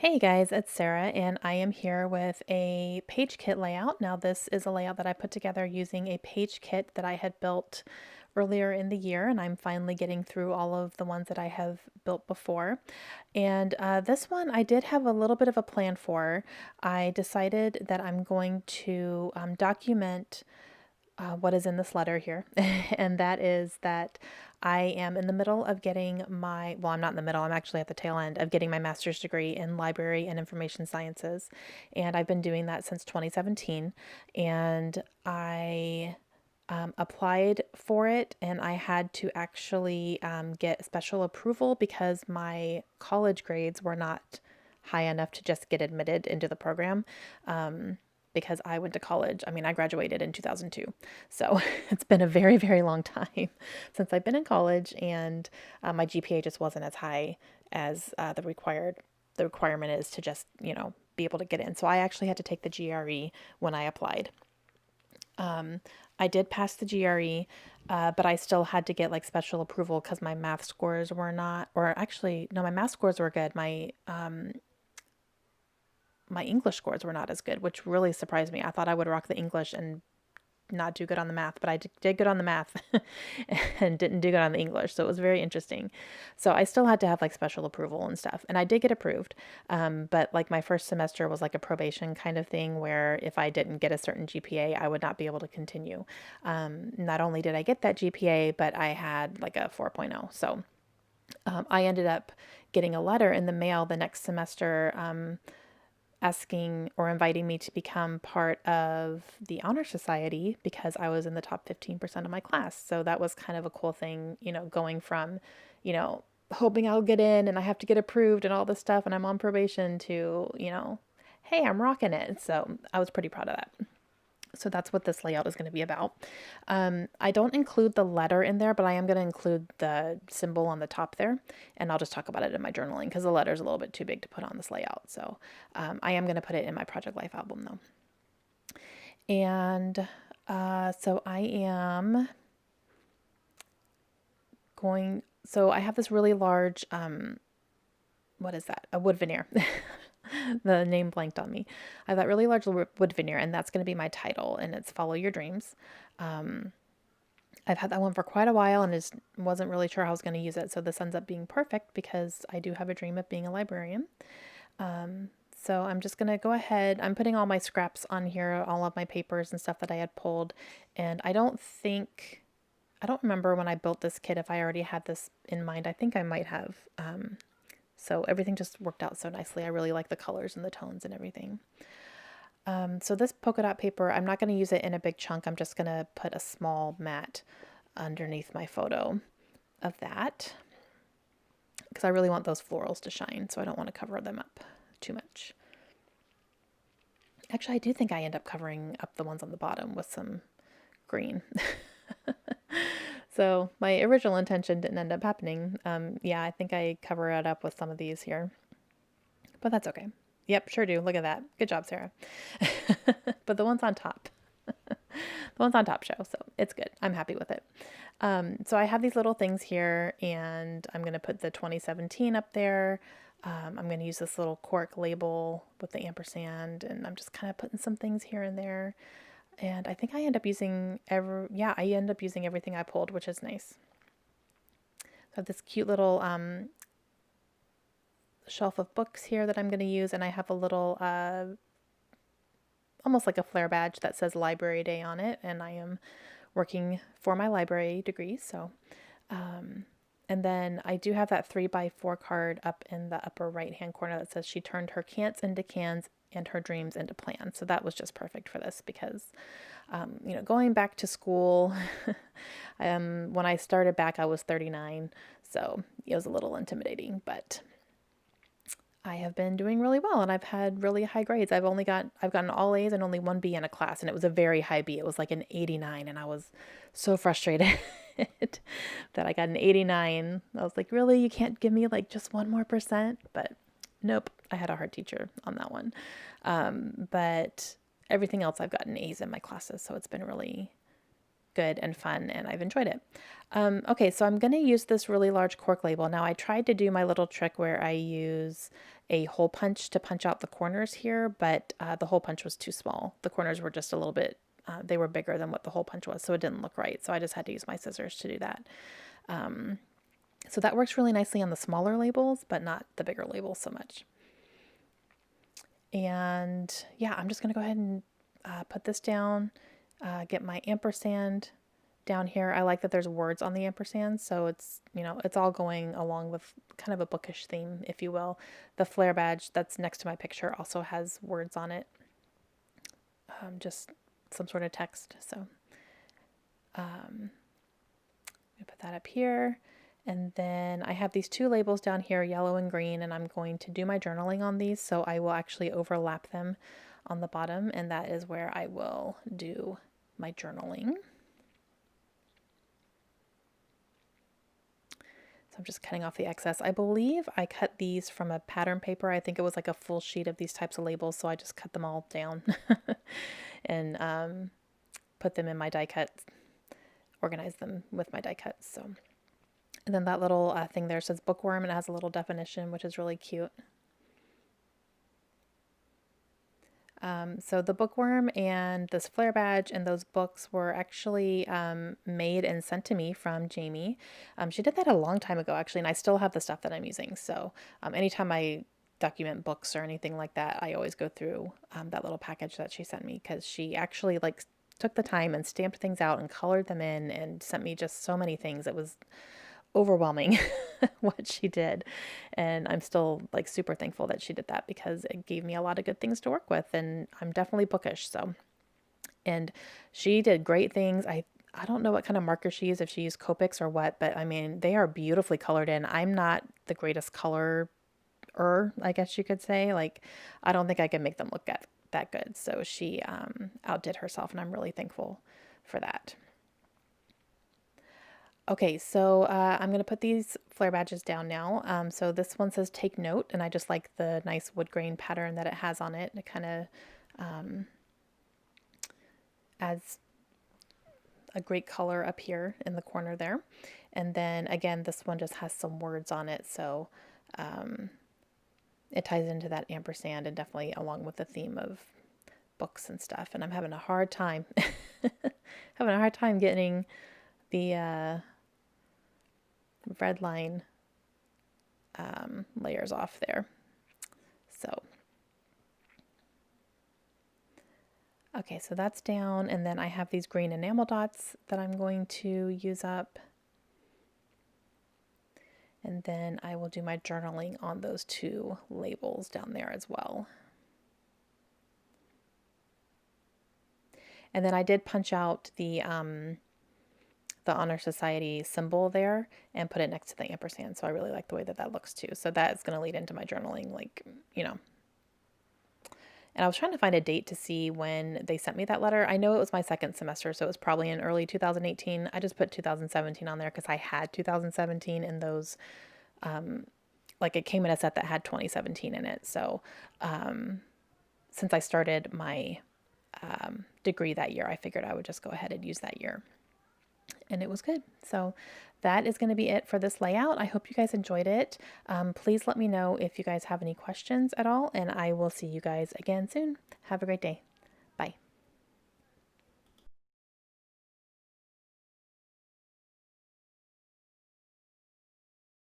Hey guys, it's Sarah, and I am here with a page kit layout. Now, this is a layout that I put together using a page kit that I had built earlier in the year, and I'm finally getting through all of the ones that I have built before. And this one I did have a little bit of a plan for. I decided that I'm going to document what is in this letter here, and that is that I am in the middle of getting well, I'm not in the middle, I'm actually at the tail end of getting my master's degree in library and information sciences. And I've been doing that since 2017. And I applied for it, and I had to actually get special approval because my college grades were not high enough to just get admitted into the program. Because I went to college. I mean, I graduated in 2002. So it's been a very, very long time since I've been in college, and my GPA just wasn't as high as the requirement is to just, be able to get in. So I actually had to take the GRE when I applied. I did pass the GRE, but I still had to get like special approval because my math scores were not, or actually, no, my math scores were good. My English scores were not as good, which really surprised me. I thought I would rock the English and not do good on the math, but I did good on the math and didn't do good on the English. So it was very interesting. So I still had to have like special approval and stuff. And I did get approved. But like my first semester was like a probation kind of thing where if I didn't get a certain GPA, I would not be able to continue. Not only did I get that GPA, but I had like a 4.0. So I ended up getting a letter in the mail the next semester asking or inviting me to become part of the honor society because I was in the top 15% of my class. So that was kind of a cool thing, going from, hoping I'll get in and I have to get approved and all this stuff and I'm on probation to, hey, I'm rocking it. So I was pretty proud of that. So that's what this layout is going to be about. I don't include the letter in there, but I am going to include the symbol on the top there. And I'll just talk about it in my journaling because the letter is a little bit too big to put on this layout. So I am going to put it in my Project Life album though. And so I am so I have this really large, what is that? A wood veneer. The name blanked on me. I have that really large wood veneer, and that's going to be my title, and it's Follow Your Dreams. I've had that one for quite a while and just wasn't really sure how I was going to use it. So this ends up being perfect because I do have a dream of being a librarian. So I'm just going to go ahead. I'm putting all my scraps on here, all of my papers and stuff that I had pulled. And I don't remember when I built this kit if I already had this in mind. I think I might have. So everything just worked out so nicely. I really like the colors and the tones and everything. So this polka dot paper, I'm not going to use it in a big chunk. I'm just going to put a small mat underneath my photo of that because I really want those florals to shine, so I don't want to cover them up too much. Actually, I do think I end up covering up the ones on the bottom with some green. So my original intention didn't end up happening. Yeah, I think I cover it up with some of these here, but that's okay. Yep, sure do. Look at that. Good job, Sarah. But the ones on top, the ones on top show, so it's good. I'm happy with it. So I have these little things here, and I'm going to put the 2017 up there. I'm going to use this little cork label with the ampersand, and I'm just kind of putting some things here and there. And I think I end up using everything I pulled, which is nice. So I have this cute little shelf of books here that I'm going to use, and I have a little almost like a flare badge that says Library Day on it, and I am working for my library degree. So and then I do have that 3x4 card up in the upper right hand corner that says she turned her can'ts into cans and her dreams into plans. So that was just perfect for this because going back to school, when I started back, I was 39. So it was a little intimidating, but I have been doing really well and I've had really high grades. I've gotten all A's and only one B in a class, and it was a very high B. It was like an 89, and I was so frustrated that I got an 89. I was like, really? You can't give me like just one more percent? But nope, I had a hard teacher on that one. But everything else I've gotten A's in my classes, so it's been really good and fun, and I've enjoyed it. Okay, so I'm going to use this really large cork label. Now I tried to do my little trick where I use a hole punch to punch out the corners here, but the hole punch was too small. The corners were just a little bit, they were bigger than what the hole punch was, so it didn't look right. So I just had to use my scissors to do that. So that works really nicely on the smaller labels, but not the bigger labels so much. And yeah, I'm just going to go ahead and put this down, get my ampersand down here. I like that there's words on the ampersand, so it's, you know, it's all going along with kind of a bookish theme, if you will. The flare badge that's next to my picture also has words on it, just some sort of text. So I'm gonna put that up here. And then I have these two labels down here, yellow and green, and I'm going to do my journaling on these, so I will actually overlap them on the bottom, and that is where I will do my journaling. So I'm just cutting off the excess. I believe I cut these from a pattern paper. I think it was like a full sheet of these types of labels, so I just cut them all down and put them in my die cut, organize them with my die cuts. So. And then that little thing there says bookworm, and it has a little definition, which is really cute. So the bookworm and this flare badge and those books were actually made and sent to me from Jamie. She did that a long time ago, actually, and I still have the stuff that I'm using. So anytime I document books or anything like that, I always go through that little package that she sent me, because she actually like took the time and stamped things out and colored them in and sent me just so many things. It was overwhelming what she did, and I'm still like super thankful that she did that, because it gave me a lot of good things to work with, and I'm definitely bookish. So, and she did great things. I don't know what kind of marker she used, if she used Copics or what, but I mean, they are beautifully colored in. I'm not the greatest colorer, I guess you could say. Like, I don't think I can make them look that good. So she outdid herself, and I'm really thankful for that. Okay, so I'm going to put these flare badges down now. So this one says take note, and I just like the nice wood grain pattern that it has on it. It kind of adds a great color up here in the corner there. And then again, this one just has some words on it, so it ties into that ampersand, and definitely along with the theme of books and stuff. And I'm having a hard time, getting the red line layers off there. So, okay, so that's down, and then I have these green enamel dots that I'm going to use up. And then I will do my journaling on those two labels down there as well. And then I did punch out the Honor Society symbol there and put it next to the ampersand. So I really like the way that that looks too. So that is going to lead into my journaling, like, you know. And I was trying to find a date to see when they sent me that letter. I know it was my second semester, so it was probably in early 2018. I just put 2017 on there because I had 2017 in those, like it came in a set that had 2017 in it. So since I started my degree that year, I figured I would just go ahead and use that year. And it was good. So that is going to be it for this layout. I hope you guys enjoyed it. Please let me know if you guys have any questions at all, and I will see you guys again soon. Have a great day.